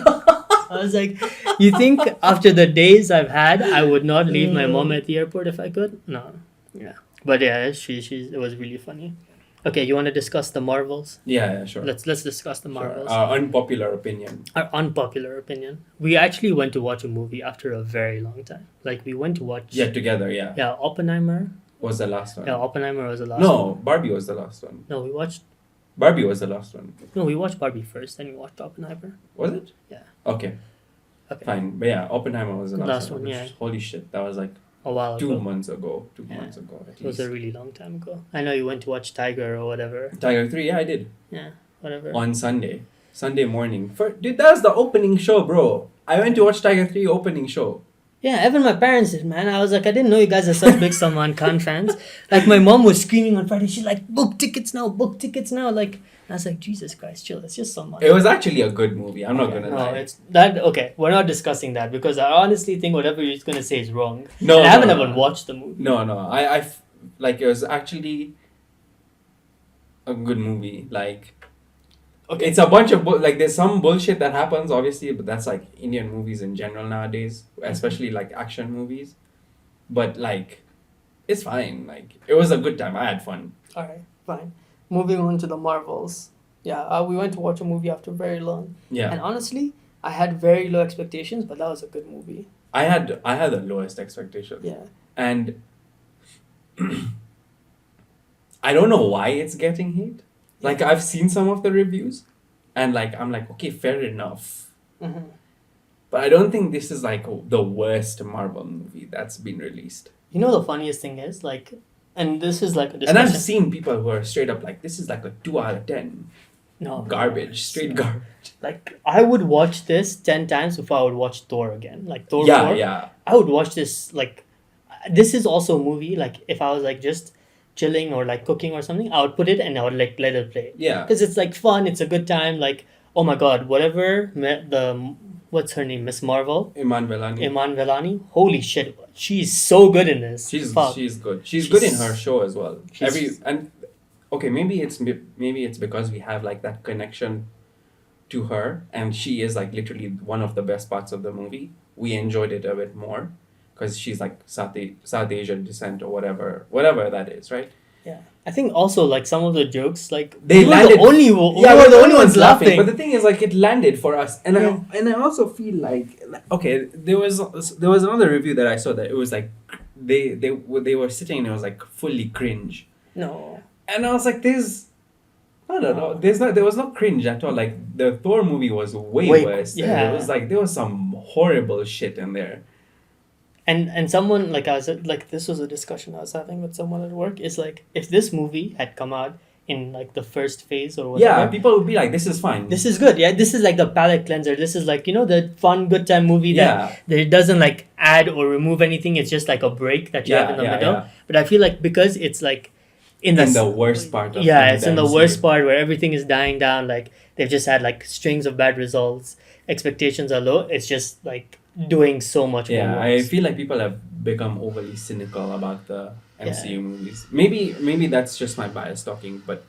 I was like, "You think after the days I've had, I would not leave my mom at the airport if I could?" No. Yeah. But yeah, it was really funny. Okay, you want to discuss the Marvels? Yeah, sure. Let's discuss the Sure. Marvels. Unpopular opinion. Our unpopular opinion. We actually went to watch a movie after a very long time. Like we went to watch Yeah, together, yeah. yeah, Oppenheimer. Was the last one. Yeah, Oppenheimer was the last one. No, Barbie was the last one. No, Barbie was the last one. we watched Barbie first, then we watched Oppenheimer. Was it? Yeah. Okay, Okay. fine. But yeah, Oppenheimer was the last, Last one. one, yeah. Holy shit, that was like A while 2 ago. months ago. 2 Yeah. months ago at It was least. a really long time ago. I know you went to watch Tiger or whatever. Tiger 3, yeah, I did. Yeah, whatever. On Sunday morning. Dude, that was the opening show, bro. I went to watch Tiger 3 opening show. Yeah, even my parents did, man. I was like, I didn't know you guys are such big Salman Khan fans. Like, my mom was screaming on Friday. She's like, book tickets now, book tickets now. Like, I was like, Jesus Christ, chill. It's just Salman. It was actually a good movie. I'm not Okay, gonna no, lie. it's that. Okay, we're not discussing that because I honestly think whatever you're gonna say is wrong. No, And I haven't no, even no. watched the movie. No, like it was actually a good movie. Like, Okay. it's a bunch of like there's some bullshit that happens obviously, but that's like Indian movies in general nowadays, especially like action movies. But like, it's fine. Like, it was a good time. I had fun. All right, fine. Moving on to the Marvels. Yeah, we went to watch a movie after very long. Yeah, And honestly, I had very low expectations, but that was a good movie. I had the lowest expectation, Yeah. and I don't know why it's getting hate. Like, I've seen some of the reviews, and like I'm like, okay, fair enough. Mm-hmm. But I don't think this is like the worst Marvel movie that's been released. You know the funniest thing is like, and this is like a And discussion. I've seen people who are straight up like, this is like a 2 out of 10. No, Garbage. Straight garbage. Like I would watch this 10 times before I would watch Thor again. Like Thor Yeah, 4. yeah. I would watch this like this is also a movie like if I was like just chilling or like cooking or something, I would put it and I would like let it play. Yeah. Because it's like fun, it's a good time, like oh my god, whatever the what's her name? Miss Marvel? Iman Vellani. Iman Vellani. Holy shit. She's so good in this. She's Fuck. good. She's good in She's- her show as well. she's- Okay, maybe it's because we have like that connection to her, and she is like literally one of the best parts of the movie. We enjoyed it a bit more because she's like South Asian descent or whatever that is, right? Yeah. I think also like some of the jokes like They we were landed. the only Yeah, we we're were the only ones laughing. But the thing is, like, it landed for us, and Yeah. I also feel like okay, there was another review that I saw that it was like they were sitting and it was like fully cringe, No. and I was like, I don't know, there was no cringe at all. Like the Thor movie was way Wait, worse. yeah. It was like there was some horrible shit in there. And someone like I was like this was a discussion I was having with someone at work is like if this movie had come out in like the first phase or whatever. Yeah, people would be like, this is fine. This is good. Yeah, this is like the palate cleanser. This is like, you know, the fun good time movie that it doesn't like add or remove anything. It's just like a break that you have in the middle. Yeah. But I feel like because it's like In the worst part of it's in the MCU. worst part where everything is dying down, like they've just had like strings of bad results, expectations are low, it's just like doing so much Yeah, more I worse. feel like people have become overly cynical about the MCU movies. Maybe that's just my bias talking, but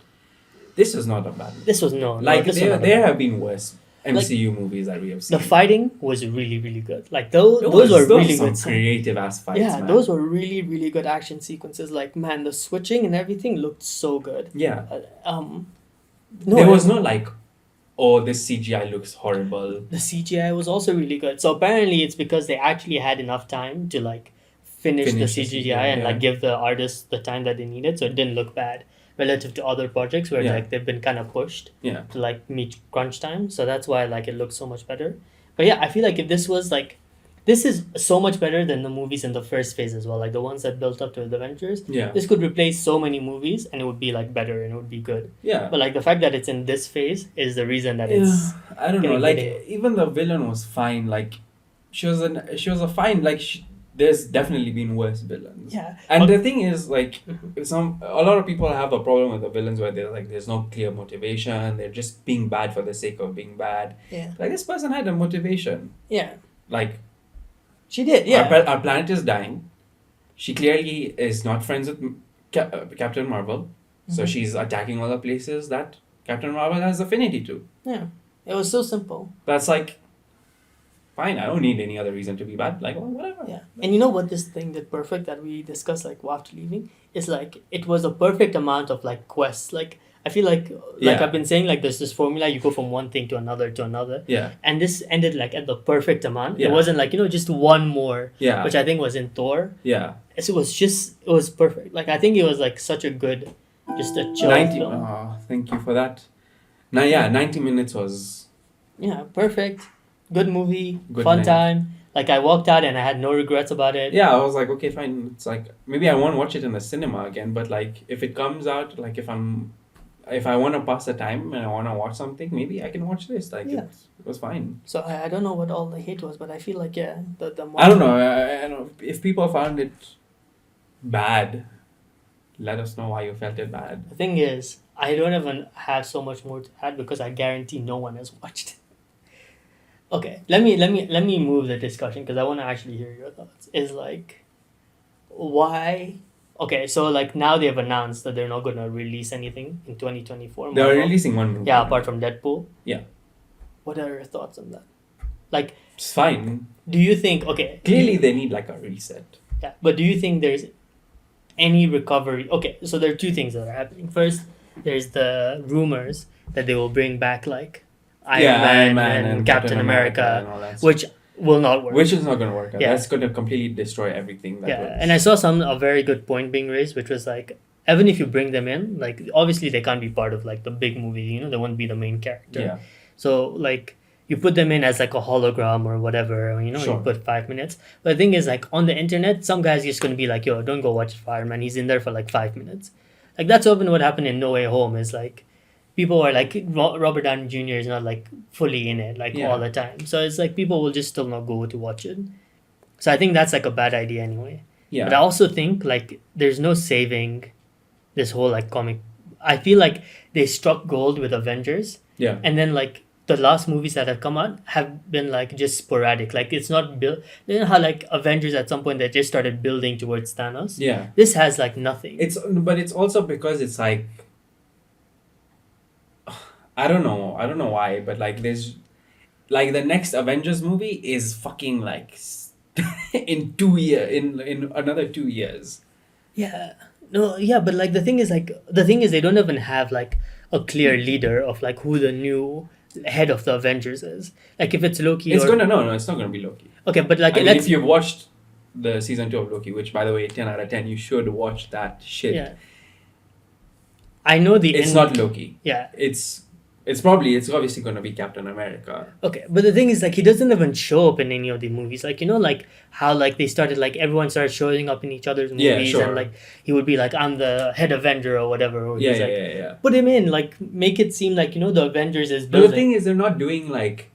this is not a bad movie. This was no Like this was not there a- have been worse Like MCU movies that we have the seen. fighting was really really good. Like those were really some good. creative ass fights, Yeah, man. those were really really good action sequences. Like man, the switching and everything looked so good. Yeah. No, There was no like, oh, this CGI looks horrible. the CGI was also really good. So apparently it's because they actually had enough time to like finish the Finish the CGI and yeah. like give the artists the time that they needed, so it didn't look bad relative to other projects where Yeah. like they've been kind of pushed Yeah. to like meet crunch time. So that's why like it looks so much better. But yeah, I feel like if this was like this is so much better than the movies in the first phase as well, like the ones that built up to the Avengers. Yeah. This could replace so many movies and it would be like better and it would be good. Yeah. But like the fact that it's in this phase is the reason that it's I don't know. getting Like hitting. even the villain was fine. Like she was a fine. Like there's definitely been worse villains. Yeah. And Okay. the thing is, like, a lot of people have a problem with the villains where they're like, there's no clear motivation. They're just being bad for the sake of being bad. Yeah. Like this person had a motivation. Yeah. Like She did, yeah. our planet is dying. She clearly is not friends with Captain Marvel, so Mhm. she's attacking all the places that Captain Marvel has affinity to. Yeah. It was so simple. That's like, fine. I don't need any other reason to be bad. Like, well, whatever. Yeah. And you know what this thing did perfect that we discussed like after leaving? Is like it was a perfect amount of like quests. Like I feel like Yeah. I've been saying, like there's this formula, you go from one thing to another. Yeah. And this ended like at the perfect amount. Yeah. It wasn't like, just one more, Yeah. which I think was in Thor. Yeah. It was perfect. Like I think it was like such a good, just a chill 90. film. Oh, thank you for that. Now, yeah, 90 minutes was. Yeah, perfect. Good movie, Good fun night. time. Like I walked out and I had no regrets about it. Yeah, I was like, okay, fine. It's like, maybe I won't watch it in the cinema again, but like, if it comes out, like, if I want to pass the time and I want to watch something, maybe I can watch this. Like, Yeah. it was fine. So I don't know what all the hate was, but I feel like the I don't know. I don't know. If people found it bad, let us know why you felt it bad. The thing is, I don't even have so much more to add because I guarantee no one has watched it. Okay, let me move the discussion because I want to actually hear your thoughts. Is like, why? Okay, so like now they've announced that they're not gonna release anything in 2024. They are Marvel. releasing one movie. Yeah, apart from Deadpool. Yeah. What are your thoughts on that? Like, It's fine. do you think okay? Clearly, they need like a reset. Yeah, but do you think there's any recovery? Okay, so there are two things that are happening. First, there's the rumors that they will bring back like Iron Man and Captain America, and all that stuff. which will not work. Which is not going to work out. Yeah. That's going to completely destroy everything. And I saw a very good point being raised, which was like, even if you bring them in, like obviously they can't be part of like the big movie. They won't be the main character. Yeah. So like you put them in as like a hologram or whatever, Sure. you put 5 minutes. But the thing is, like on the internet, some guy's just gonna be like, yo, don't go watch Fireman. He's in there for like 5 minutes. Like that's often what happened in No Way Home is like people are like Robert Downey Jr. is not like fully in it like Yeah. all the time. So it's like people will just still not go to watch it. So I think that's like a bad idea anyway. Yeah. But I also think like there's no saving this whole like comic. I feel like they struck gold with Avengers, Yeah. and then like the last movies that have come out have been like just sporadic. Like it's not built. You know how like Avengers at some point they just started building towards Thanos. Yeah. This has like nothing. But it's also because it's like, I don't know why, but like there's, like the next Avengers movie is fucking like in another 2 years. Yeah. No, yeah, but like the thing is they don't even have like a clear leader of like who the new head of the Avengers is. Like if it's Loki It's not gonna be Loki. Okay, but like I mean, let's if you've watched the season 2 of Loki, which by the way, 10 out of 10, you should watch that shit. yeah. I know the It's end. not Loki. Yeah. It's obviously gonna be Captain America. Okay, but the thing is like he doesn't even show up in any of the movies. Like like how like they started like everyone started showing up in each other's movies Yeah, sure. and like he would be like I'm the head Avenger or whatever. Or Yeah, he's, yeah, like, yeah. Put him in, like make it seem like the Avengers is But building. the thing is, they're not doing like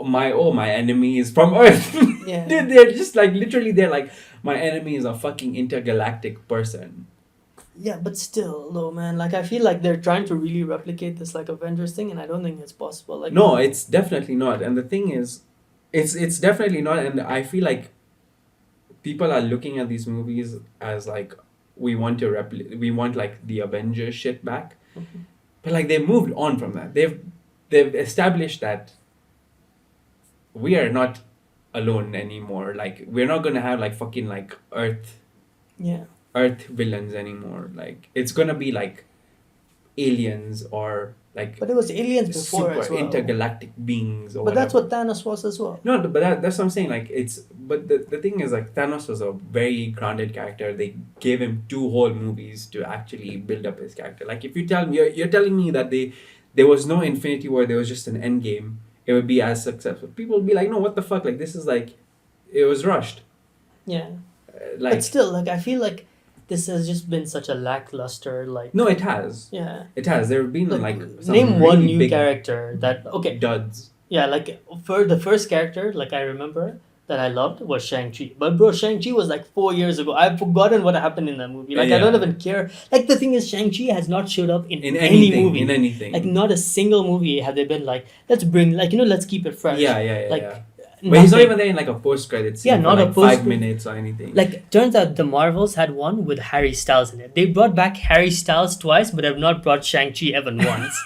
my enemy is from Earth. Yeah. They're just like literally they're like my enemy is a fucking intergalactic person. Yeah, but still, though, man. Like I feel like they're trying to really replicate this like Avengers thing, and I don't think it's possible. Like No, it's definitely not. And the thing is, it's definitely not. And I feel like people are looking at these movies as like we want like the Avengers shit back, Mhm. but like they moved on from that. they've established that we are not alone anymore. Like we're not gonna have like fucking like Yeah. Earth villains anymore. Like it's gonna be like aliens or like But it was aliens before super as well. intergalactic beings or But that's whatever. what Thanos was as well. No, but that's what I'm saying. Like it's, but the thing is, like Thanos was a very grounded character. They gave him 2 whole movies to actually build up his character. Like if you tell me, you're telling me that there was no Infinity War, there was just an end game, it would be as successful. People would be like, no, what the fuck? Like this is like, it was rushed. Yeah. Like But still, like I feel like this has just been such a lackluster like. no, it has. Yeah. It has. There have been like some name one really new big character that okay. duds. Yeah, like for the first character, like I remember that I loved was Shang-Chi. But bro, Shang-Chi was like 4 years ago. I've forgotten what happened in that movie. Like I Yeah. don't even care. Like the thing is Shang-Chi has not showed up in any anything, movie. in anything. Like not a single movie have they been like, let's bring like let's keep it fresh. yeah. Like But he's not nothing. even there in like a post credit scene. Yeah, for not a like post- 5 minutes or anything. Like turns out the Marvels had one with Harry Styles in it. They brought back Harry Styles twice, but have not brought Shang-Chi even once.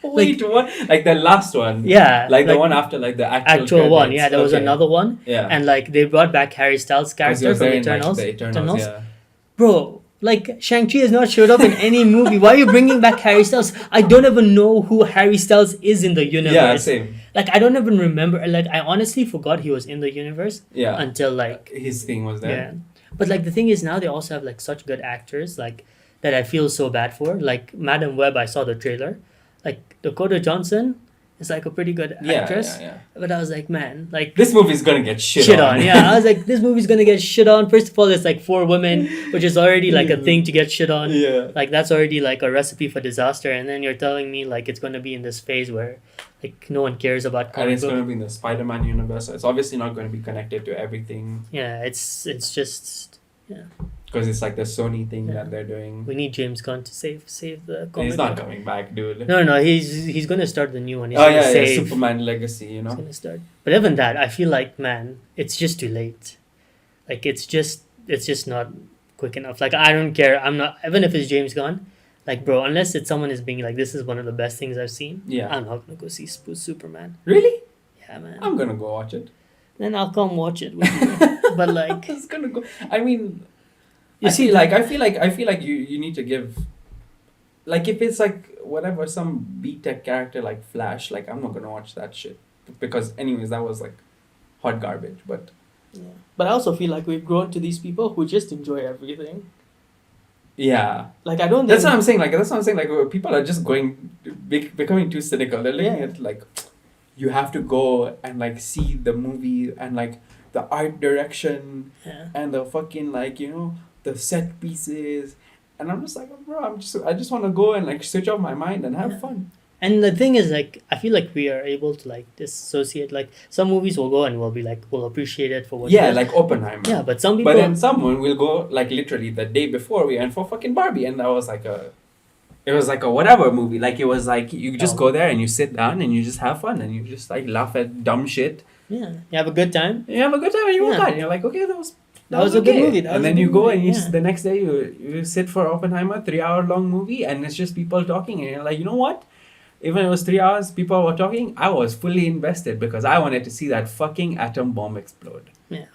Wait, what? Like the last one? Yeah, Like the one after like the actual one. credits. Yeah, there was Okay. another one. Yeah. And like they brought back Harry Styles' 'Cause he character was from there in, like, Eternals. the Eternals. Yeah. Bro, like Shang-Chi has not showed up in any movie. Why are you bringing back Harry Styles? I don't even know who Harry Styles is in the universe. Yeah, same. Like I don't even remember. Like I honestly forgot he was in the universe Yeah. until like His thing was yeah. there. But like the thing is now they also have like such good actors like that I feel so bad for. Like Madam Web, I saw the trailer. Like Dakota Johnson is like a pretty good actress. Yeah. But I was like, man, like This movie's gonna get shit on. Yeah, I was like, this movie's gonna get shit on. First of all, it's like 4 women, which is already like a thing to get shit on. Yeah. Like that's already like a recipe for disaster. And then you're telling me like it's gonna be in this phase where like no one cares about And comic it's book. gonna be in the Spider-Man universe. So it's obviously not gonna be connected to everything Yeah, it's just because it's like the Sony thing Yeah. that they're doing. we need James Gunn to save the And comic he's not book. coming back, dude. No, he's gonna start the new one. He's Oh gonna yeah, save. Superman Legacy. You He's know. gonna start. But even that, I feel like man, it's just too late. Like it's just not quick enough. Like I don't care. I'm not even if it's James Gunn. Like bro, unless it's someone is being like this is one of the best things I've seen. Yeah. I'm not gonna go see Superman. Really? Yeah, man. I'm gonna go watch it. Then I'll come watch it with you. But like, It's gonna go. I mean, You I see, feel like I feel like you need to give. Like if it's like whatever some B-tech character like Flash, like I'm not gonna watch that shit because anyways that was like hot garbage. But yeah. But I also feel like we've grown to these people who just enjoy everything. yeah, Like I don't. that's think, what I'm saying. Like that's what I'm saying. Like people are just becoming too cynical. They're looking Yeah. at like you have to go and like see the movie and like the art direction Yeah. and the fucking like the set pieces, and I'm just like, bro, I just want to go and like switch off my mind and have Yeah. fun. And the thing is, like, I feel like we are able to like dissociate. Like, some movies will go and we'll be like, we'll appreciate it for what. Yeah, it is. like Oppenheimer. Yeah, but some people. But then someone will go like literally the day before we went for fucking Barbie, and that was like it was like a whatever movie. Like it was like you just go there and you sit down and you just have fun and you just like laugh at dumb shit. Yeah, you have a good time. You have a good time and you walk Yeah. out and you're like, okay, that was a good okay. movie. That was And a then good you go movie, and you yeah. the next day you sit for Oppenheimer, 3-hour long movie, and it's just people talking and you're like, you know what? Even it was 3 hours, people were talking. I was fully invested because I wanted to see that fucking atom bomb explode. Yeah.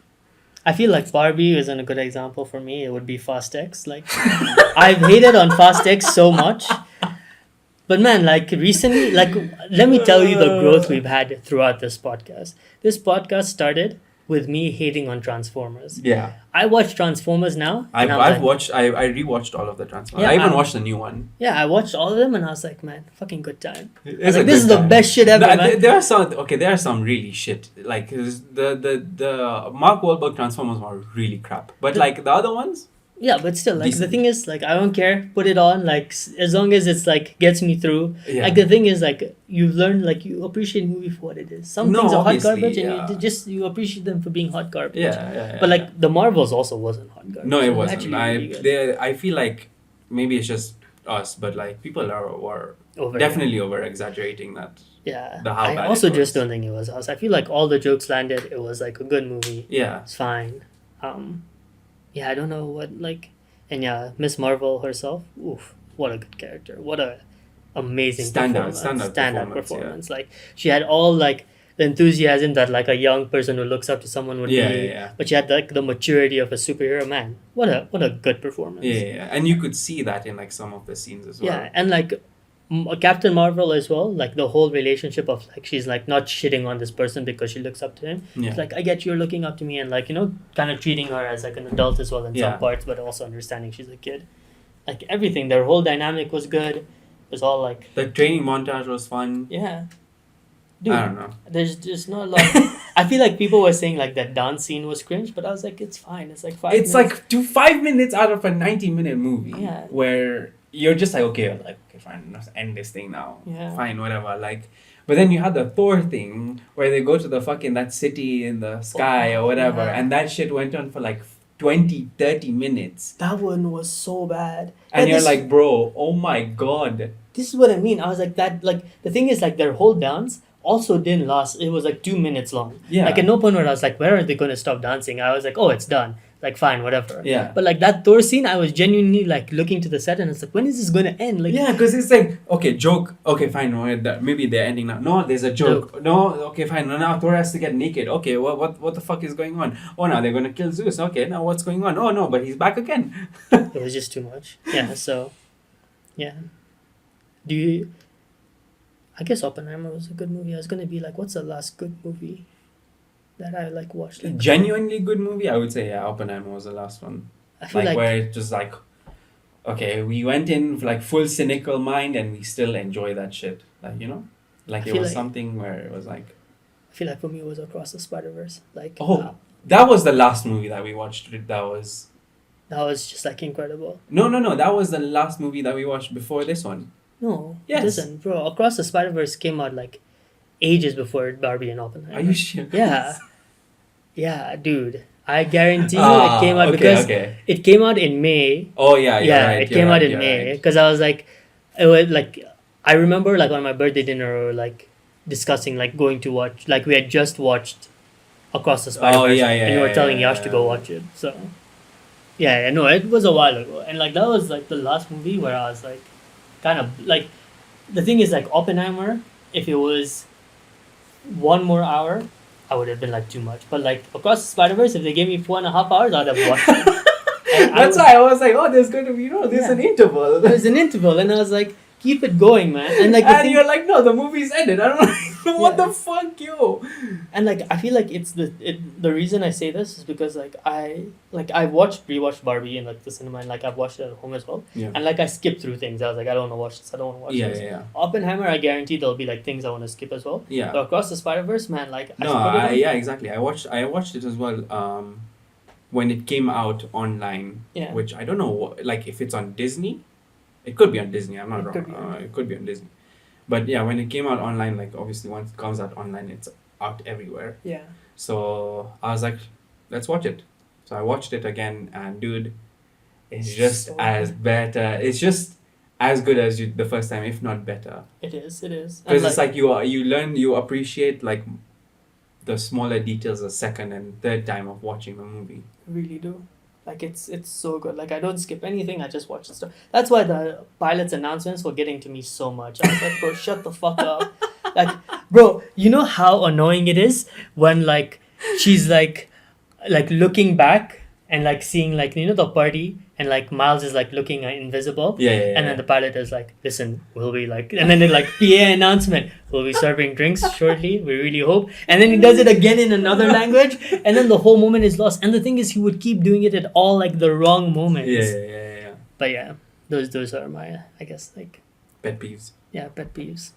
I feel like Barbie isn't a good example for me. It would be Fast X. Like, I've hated on Fast X so much. But man, like recently, like let me tell you the growth we've had throughout this podcast. This podcast started with me hating on Transformers. Yeah. I watch Transformers now. and I'm I've like, I rewatched all of the Transformers. Yeah, I even I'm- watched the new one. yeah, I watched all of them and I was like, man, fucking good time. It's Like, a this is good the time. best shit ever, man. There are some really shit. Like the Mark Wahlberg Transformers were really crap. But like the other ones, Yeah, but still, like the Decent. thing is, like I don't care. Put it on, like as long as it's like gets me through. yeah. Like the thing is, like you've learned, like you appreciate movie for what it is. Some No, things are hot obviously, garbage, yeah. and you appreciate them for being hot garbage. yeah. But like the Marvels also wasn't hot garbage. No, it was wasn't. actually really good. I feel like maybe it's just us, but like people were Over definitely over exaggerating that. Yeah. the how I bad it also was. just don't think it was us. I feel like all the jokes landed. It was like a good movie. Yeah. It's fine. Yeah, I don't know what like, and yeah, Miss Marvel herself. Oof, what a good character. What a amazing Standout standout performance, yeah. performance. Like she had all like the enthusiasm that like a young person who looks up to someone would Yeah, be, yeah, yeah. but she had like the maturity of a superhero. Man, what a good performance. Yeah, yeah, yeah. And you could see that in like some of the scenes as well. Yeah, and like Captain Marvel as well, like the whole relationship of like she's like not shitting on this person because she looks up to him. Yeah. It's like I get you're looking up to me and like kind of treating her as like an adult as well in Yeah. some parts, but also understanding she's a kid. Like everything, their whole dynamic was good. It was all like The training montage was fun. yeah, dude. I don't know. There's not a lot. I feel like people were saying like that dance scene was cringe, but I was like, it's fine. It's like 5 It's minutes. like 5 minutes out of a 90-minute movie. Yeah. Where you're just like, okay, fine, let's end this thing now. Yeah. Fine, whatever. Like, but then you had the Thor thing where they go to the fucking that city in the sky or whatever, yeah. and that shit went on for like 20-30 minutes. That one was so bad. And Yeah, you're like, bro, oh my god. this is what I mean. I was like that. Like the thing is, like their whole dance also didn't last. It was like 2 minutes long. Yeah. Like at no point where I was like, where are they going to stop dancing? I was like, oh, it's done. Like fine, whatever. Yeah. But like that Thor scene, I was genuinely like looking to the set and it's like, when is this going to end? Like Yeah, because it's like, okay, joke. Okay, fine. No, maybe they're ending now. No, there's a joke. No, okay, fine. No, now Thor has to get naked. Okay, what the fuck is going on? Oh, now they're gonna kill Zeus. Okay, now what's going on? Oh no, but he's back again. it was just too much. Yeah. So, yeah. Do you? I guess Oppenheimer was a good movie. I was gonna be like, what's the last good movie that I like watched? Like, Genuinely good movie, I would say. Yeah, Oppenheimer was the last one. I feel Like, like where it just like, okay, we went in with like full cynical mind and we still enjoy that shit. Like like I it feel was like- something where it was like, I feel like for me it was Across the Spider-Verse. Like oh, that was the last movie that we watched. That was that was just like incredible. no. That was the last movie that we watched before this one. No, Yes. listen, bro. Across the Spider-Verse came out like ages before Barbie and Oppenheimer. Are you sure? Yeah, yeah, dude. I guarantee you Ah, it came out okay, because okay. it came out in May. Oh yeah, you're right. it you're came right, out in you're May right. because I was like, it was like I remember like on my birthday dinner or like discussing like going to watch like we had just watched Across the Spider-Verse yeah, and you were yeah, telling yeah, Yash to go yeah. watch it. So yeah, no, it was a while ago and like that was like the last movie where I was like kind of like the thing is like Oppenheimer if it was 1 more hour I would have been like too much but like Across the Spider-Verse if they gave me 4.5 hours I'd have watched it. And That's why I was like, oh, there's going to be there's Yeah. an interval. there's an interval and I was like keep it going man and like the And thing, you're like, no, the movie's ended. I don't know what Yeah. the fuck, yo. and like I feel like it's the reason I say this is because like I rewatched Barbie in like the cinema and like I've watched it at home as well Yeah. and like I skipped through things I was like I don't want to watch this I don't want to watch Yeah, this yeah, yeah. Oppenheimer I guarantee there'll be like things I want to skip as well Yeah. so Across the Spider-Verse man like No, should put it on. yeah, exactly. I watched it as well. When it came out online, Yeah. which I don't know, like if it's on Disney, it could be on Disney. I'm not It wrong. could be on- It could be on Disney, but yeah, when it came out online, like obviously once it comes out online, it's out everywhere. Yeah. So I was like, let's watch it. So I watched it again, and dude, it's just So as better. It's just as good as the first time, if not better. It is. And Because it's like you appreciate like the smaller details the second and third time of watching the movie. really do. Like it's so good. Like I don't skip anything. I just watch the stuff. That's why the pilot's announcements were getting to me so much. I was like, bro, shut the fuck up. Like, bro, you know how annoying it is when like she's like looking back and like seeing like the party and like Miles is like looking invisible. Yeah. And then the pilot is like, listen, we'll be like, and then they're like, PA announcement, we'll be serving drinks shortly, we really hope. And then he does it again in another language, and then the whole moment is lost. And the thing is, he would keep doing it at all like the wrong moments. Yeah. But yeah, those are my, I guess, like, Pet peeves. yeah, pet peeves.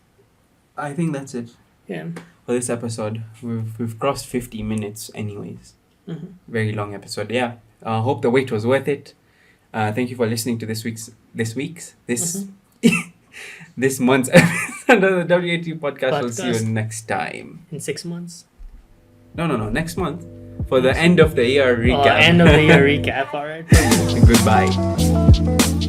I think that's it Yeah. for this episode. We've crossed 50 minutes anyways. Mm-hmm. Very long episode. Yeah. Hope the wait was worth it. Thank you for listening to this month's episode of the WAT podcast. We'll see you next time. In 6 months. No. Next month for the end of the year recap. End of the year recap. All right. Goodbye.